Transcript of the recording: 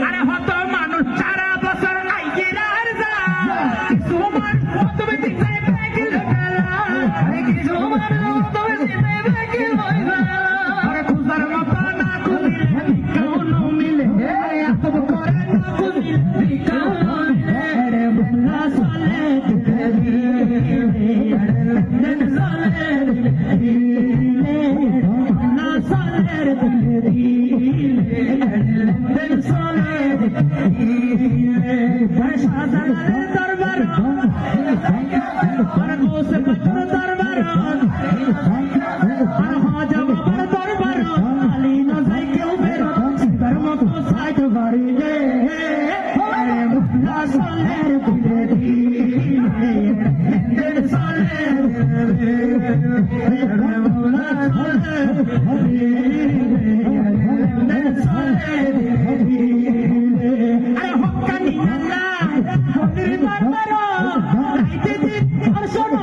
আরে হত মানুষ সারা বছর আইগিরার যা কিছু মানুষ তুমি দিতে বেগিল গেলা আরে কিছু মানুষ তুমি দিতে বেগিল হইবা আরে খুদার মতো না খুদিলে কেউ মিলে এত করে না খুদিলে কেউ মিলে রে বন্ধা চলে দিতে দিন চলে দিলে বন্ধা চলে দিন চলে দিলে শাহজালালের দরবার আর গোসে পাথর দরবার আর হাজা বাবার দরবার আলী না যাই কেউ বেরো সিতার মতো সাইড বাড়ি রে মুন্না সালের দিলে দিলে দিন চলে দিলে মুন্না সালের দিলে চলে দিলে আরে হক্কানি আল্লাহ হরির দরবার রাইতে দিন আর শোনো